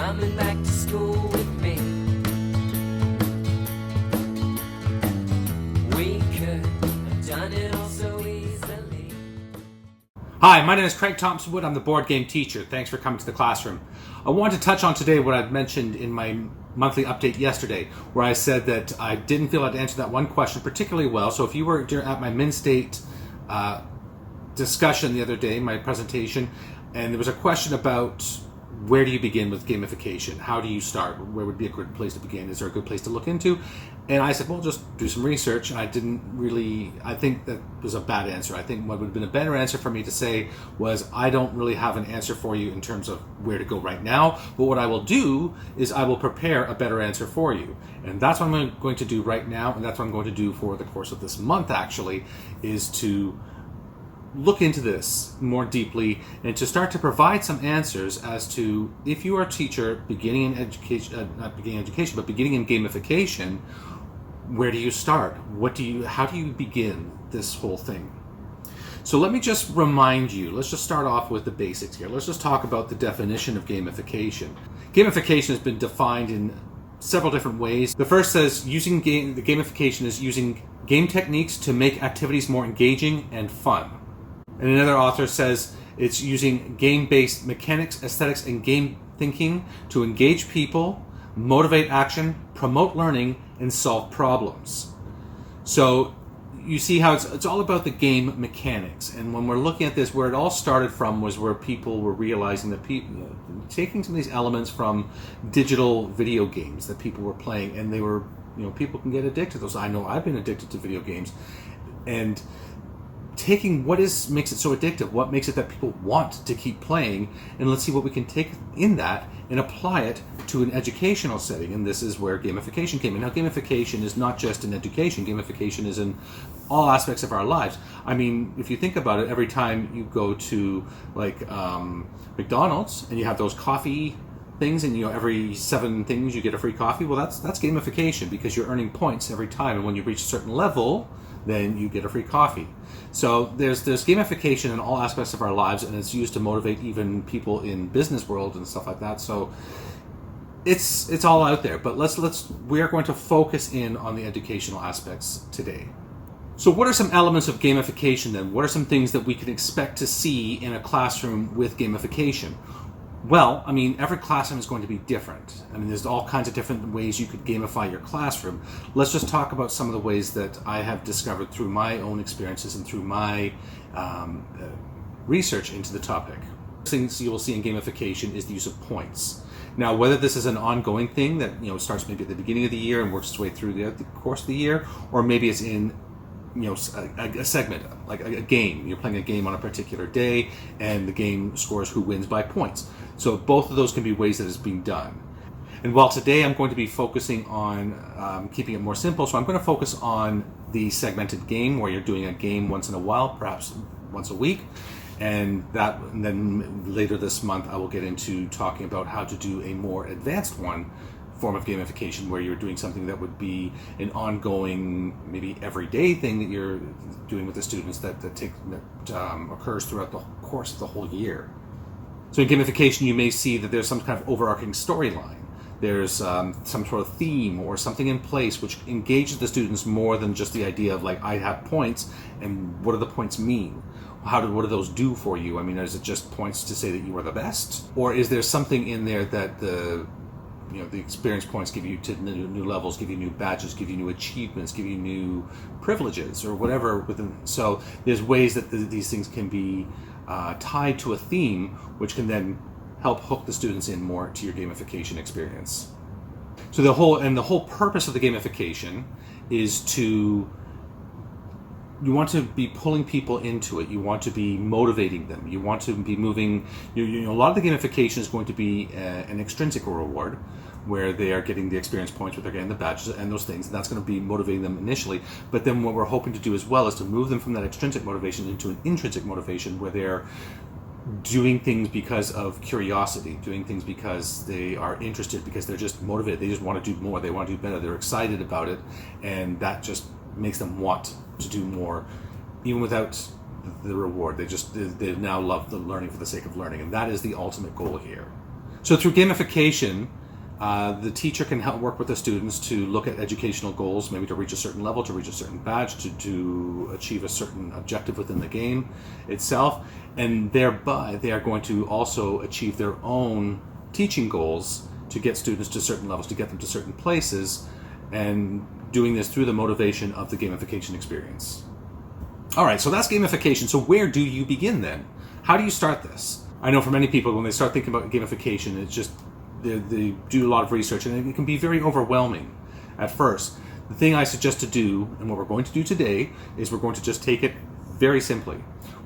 coming back to school with me. We could have done it all so easily. Hi, my name is Craig Thompson Wood. I'm the board game teacher. Thanks for coming to the classroom. I want to touch on today what I'd mentioned in my monthly update yesterday, where I said that I didn't feel I'd answered that one question particularly well. So if you were at my MnState discussion the other day, my presentation, and there was a question about where do you begin with gamification? How do you start? Where would be a good place to begin? Is there a good place to look into? And I said, well, just do some research. And I think that was a bad answer. I think what would have been a better answer for me to say was, I don't really have an answer for you in terms of where to go right now. But what I will do is I will prepare a better answer for you. And that's what I'm going to do right now. And that's what I'm going to do for the course of this month, actually, is to look into this more deeply and to start to provide some answers as to, if you are a teacher beginning in education, not beginning in education, but beginning in gamification, where do you start? How do you begin this whole thing? So let me just remind you, let's just start off with the basics here. Let's just talk about the definition of gamification. Gamification has been defined in several different ways. The first says the gamification is using game techniques to make activities more engaging and fun. And another author says it's using game-based mechanics, aesthetics, and game thinking to engage people, motivate action, promote learning, and solve problems. So you see how it's all about the game mechanics. And when we're looking at this, where it all started from was where people were realizing that taking some of these elements from digital video games that people were playing, and they were, people can get addicted to those. I know I've been addicted to video games. And taking makes it so addictive, what makes it that people want to keep playing, and let's see what we can take in that and apply it to an educational setting. And this is where gamification came in. Now, gamification is not just in education. Gamification is in all aspects of our lives. I mean, if you think about it, every time you go to McDonald's and you have those coffee things, and every 7 things you get a free coffee, well, that's gamification, because you're earning points every time, and when you reach a certain level, then you get a free coffee. So there's gamification in all aspects of our lives, and it's used to motivate even people in business world and stuff like that. So it's all out there. But we are going to focus in on the educational aspects today. So what are some elements of gamification then? What are some things that we can expect to see in a classroom with gamification? Well, I mean, every classroom is going to be different. I mean, there's all kinds of different ways you could gamify your classroom. Let's just talk about some of the ways that I have discovered through my own experiences and through my research into the topic. Things you will see in gamification is the use of points. Now, whether this is an ongoing thing that starts maybe at the beginning of the year and works its way through the course of the year, or maybe it's in a segment, like a game. You're playing a game on a particular day, and the game scores who wins by points. So both of those can be ways that it's being done. And while today I'm going to be focusing on keeping it more simple, so I'm going to focus on the segmented game, where you're doing a game once in a while, perhaps once a week. And then later this month I will get into talking about how to do a more advanced form of gamification, where you're doing something that would be an ongoing, maybe everyday thing that you're doing with the students that occurs throughout the course of the whole year. So in gamification, you may see that there's some kind of overarching storyline. There's some sort of theme or something in place which engages the students more than just the idea of I have points, and what do the points mean? What do those do for you? I mean, is it just points to say that you are the best? Or is there something in there that the experience points give you to new levels, give you new badges, give you new achievements, give you new privileges, or whatever within? So there's ways that these things can be tied to a theme, which can then help hook the students in more to your gamification experience. So the whole purpose of the gamification is you want to be pulling people into it. You want to be motivating them. You want to be moving. A lot of the gamification is going to be an extrinsic reward, where they are getting the experience points, where they're getting the badges and those things, and that's going to be motivating them initially. But then what we're hoping to do as well is to move them from that extrinsic motivation into an intrinsic motivation, where they're doing things because of curiosity, doing things because they are interested, because they're just motivated. They just want to do more. They want to do better. They're excited about it, and that just makes them want to do more, even without the reward. They now love the learning for the sake of learning, and that is the ultimate goal here. So through gamification, the teacher can help work with the students to look at educational goals, maybe to reach a certain level, to reach a certain badge, to achieve a certain objective within the game itself, and thereby they are going to also achieve their own teaching goals to get students to certain levels, to get them to certain places, and doing this through the motivation of the gamification experience. All right, so that's gamification. So where do you begin then? How do you start this? I know for many people, when they start thinking about gamification, it's just they do a lot of research, and it can be very overwhelming at first. The thing I suggest to do, and what we're going to do today, is we're going to just take it very simply.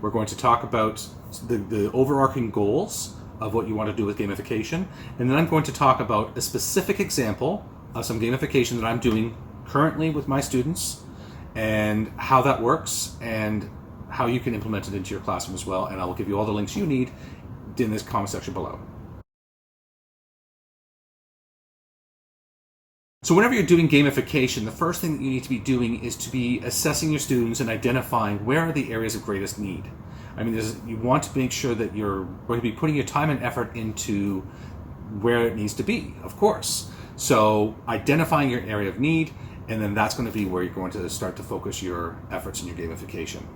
We're going to talk about the overarching goals of what you want to do with gamification, and then I'm going to talk about a specific example of some gamification that I'm doing currently with my students, and how that works, and how you can implement it into your classroom as well, and I will give you all the links you need in this comment section below. So whenever you're doing gamification, the first thing that you need to be doing is to be assessing your students and identifying where are the areas of greatest need. I mean, you want to make sure that you're going to be putting your time and effort into where it needs to be, of course. So identifying your area of need, and then that's going to be where you're going to start to focus your efforts in your gamification.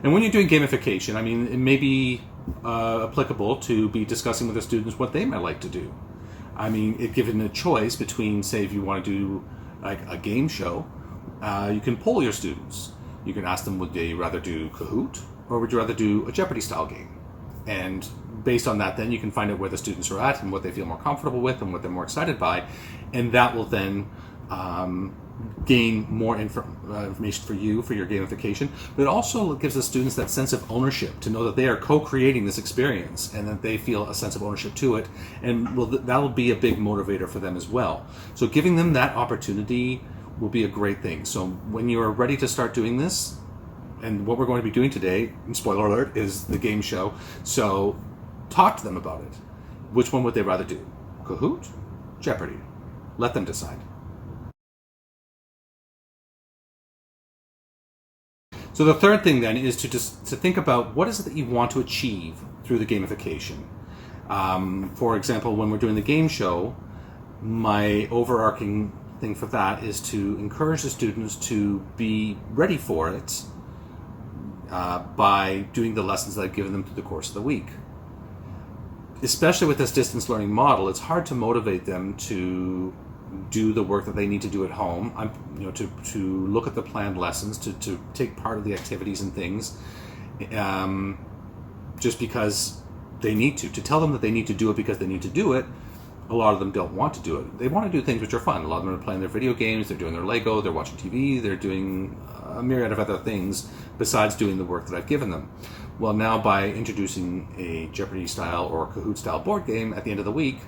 And when you're doing gamification, I mean, it may be applicable to be discussing with the students what they might like to do. I mean, if given a choice between, say, if you want to do like a game show, you can poll your students. You can ask them, would they rather do Kahoot, or would you rather do a Jeopardy style game? And based on that, then you can find out where the students are at and what they feel more comfortable with and what they're more excited by, and that will then gain more information for you for your gamification. But it also gives the students that sense of ownership, to know that they are co-creating this experience and that they feel a sense of ownership to it, and that will be a big motivator for them as well. So giving them that opportunity will be a great thing. So when you're ready to start doing this, and what we're going to be doing today, spoiler alert, is the game show. So talk to them about it. Which one would they rather do? Kahoot? Jeopardy? Let them decide. So the third thing then is to think about what is it that you want to achieve through the gamification. For example, when we're doing the game show, my overarching thing for that is to encourage the students to be ready for it by doing the lessons that I've given them through the course of the week. Especially with this distance learning model, it's hard to motivate them to do the work that they need to do at home. To look at the planned lessons, to take part of the activities and things, just because they need to tell them that they need to do it because they need to do it. A lot of them don't want to do it. They want to do things which are fun. A lot of them are playing their video games, they're doing their Lego, they're watching TV, they're doing a myriad of other things besides doing the work that I've given them. Well, now by introducing a Jeopardy style or Kahoot style board game at the end of the week,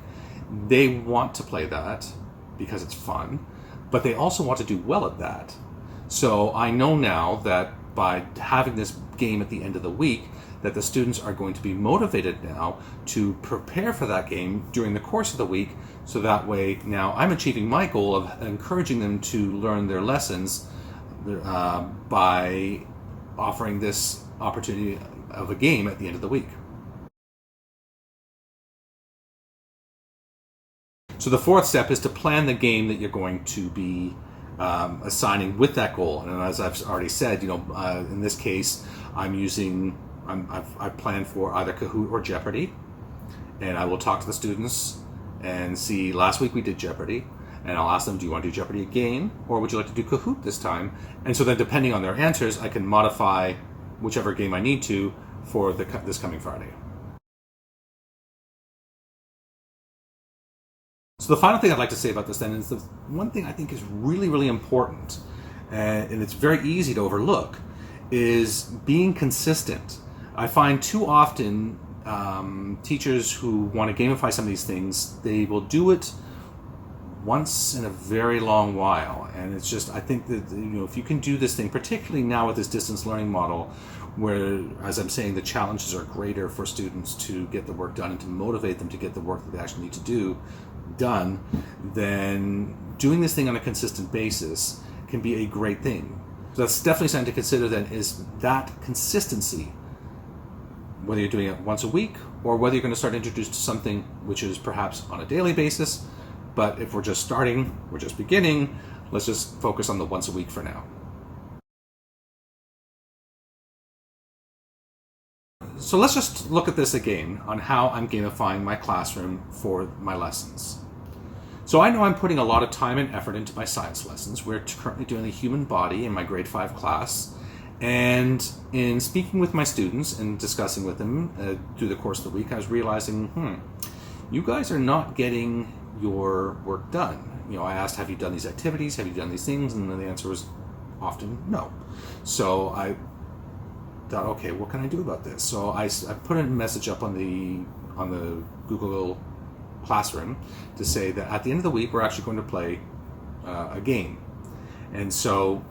they want to play that because it's fun, but they also want to do well at that. So I know now that by having this game at the end of the week, that the students are going to be motivated now to prepare for that game during the course of the week, so that way now I'm achieving my goal of encouraging them to learn their lessons by offering this opportunity of a game at the end of the week. So the fourth step is to plan the game that you're going to be assigning with that goal. And as I've already said, in this case, I've planned for either Kahoot or Jeopardy, and I will talk to the students and see. Last week we did Jeopardy, and I'll ask them, do you want to do Jeopardy again, or would you like to do Kahoot this time? And so then, depending on their answers, I can modify whichever game I need to for this coming Friday. So the final thing I'd like to say about this then is the one thing I think is really, really important, and it's very easy to overlook, is being consistent. I find too often teachers who want to gamify some of these things, they will do it once in a very long while. And it's just, I think that, if you can do this thing, particularly now with this distance learning model, where, as I'm saying, the challenges are greater for students to get the work done and to motivate them to get the work that they actually need to do done, then doing this thing on a consistent basis can be a great thing. So that's definitely something to consider then, is that consistency whether you're doing it once a week or whether you're going to start introduced to something which is perhaps on a daily basis. But if we're just starting, we're just beginning, let's just focus on the once a week for now. So let's just look at this again on how I'm gamifying my classroom for my lessons. So I know I'm putting a lot of time and effort into my science lessons. We're currently doing the human body in my grade 5 class. And in speaking with my students and discussing with them through the course of the week, I was realizing, you guys are not getting your work done. I asked, have you done these activities? Have you done these things? And the answer was often no. So I thought, okay, what can I do about this? So I put a message up on the Google Classroom to say that at the end of the week, we're actually going to play a game. And so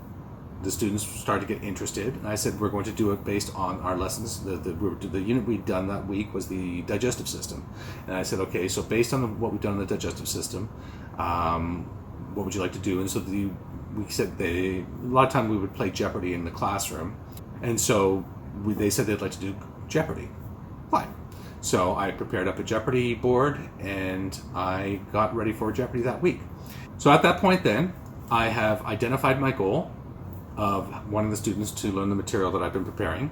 the students started to get interested, and I said we're going to do it based on our lessons. The unit we'd done that week was the digestive system, and I said, okay, so based on what we've done in the digestive system, what would you like to do? And so we said a lot of time we would play Jeopardy in the classroom, and so they said they'd like to do Jeopardy. Fine. So I prepared up a Jeopardy board, and I got ready for Jeopardy that week. So at that point then, I have identified my goal of wanting the students to learn the material that I've been preparing.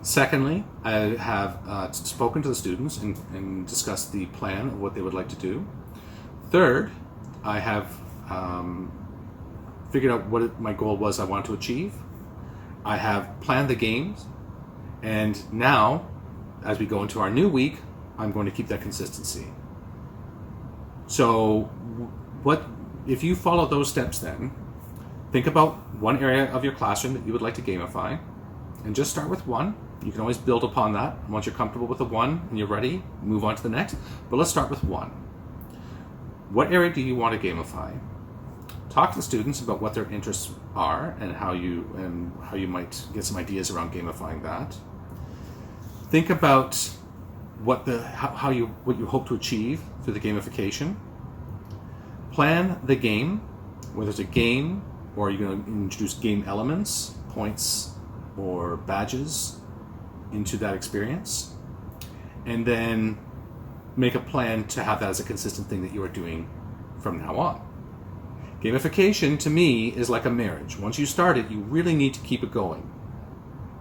Secondly, I have spoken to the students and discussed the plan of what they would like to do. Third, I have figured out what my goal was I wanted to achieve. I have planned the games, and now, as we go into our new week, I'm going to keep that consistency. So if you follow those steps then, think about one area of your classroom that you would like to gamify, and just start with one. You can always build upon that. Once you're comfortable with the one and you're ready, move on to the next. But let's start with one. What area do you want to gamify? Talk to the students about what their interests are and how you might get some ideas around gamifying that. Think about what you hope to achieve through the gamification. Plan the game, whether it's a game or you're going to introduce game elements, points, or badges into that experience. And then make a plan to have that as a consistent thing that you are doing from now on. Gamification, to me, is like a marriage. Once you start it, you really need to keep it going.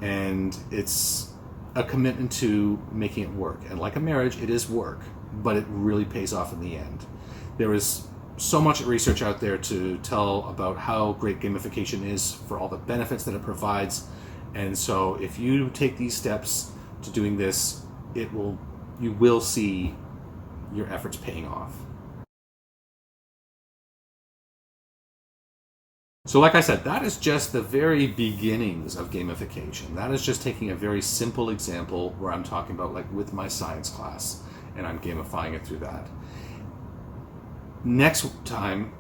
And it's a commitment to making it work. And like a marriage, it is work, but it really pays off in the end. There is so much research out there to tell about how great gamification is for all the benefits that it provides. And so if you take these steps to doing this, you will see your efforts paying off. So like I said, that is just the very beginnings of gamification. That is just taking a very simple example where I'm talking about like with my science class and I'm gamifying it through that. Next time,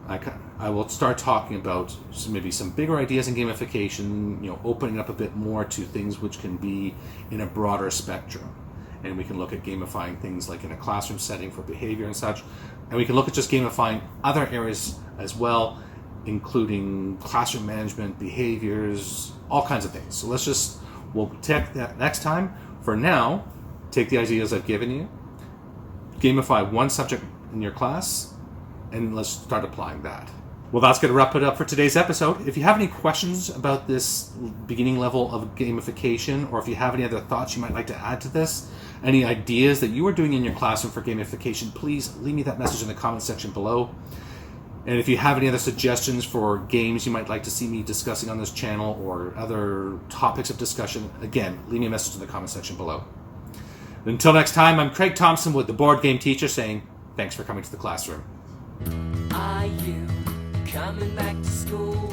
I will start talking about maybe some bigger ideas in gamification, opening up a bit more to things which can be in a broader spectrum. And we can look at gamifying things like in a classroom setting for behavior and such. And we can look at just gamifying other areas as well, including classroom management, behaviors, all kinds of things. So we'll take that next time. For now, take the ideas I've given you, gamify one subject in your class, and let's start applying that. Well, that's going to wrap it up for today's episode. If you have any questions about this beginning level of gamification, or if you have any other thoughts you might like to add to this, any ideas that you are doing in your classroom for gamification, please leave me that message in the comment section below. And if you have any other suggestions for games you might like to see me discussing on this channel or other topics of discussion, again, leave me a message in the comment section below. Until next time, I'm Craig Thompson with The Board Game Teacher saying thanks for coming to the classroom. Are you coming back to school?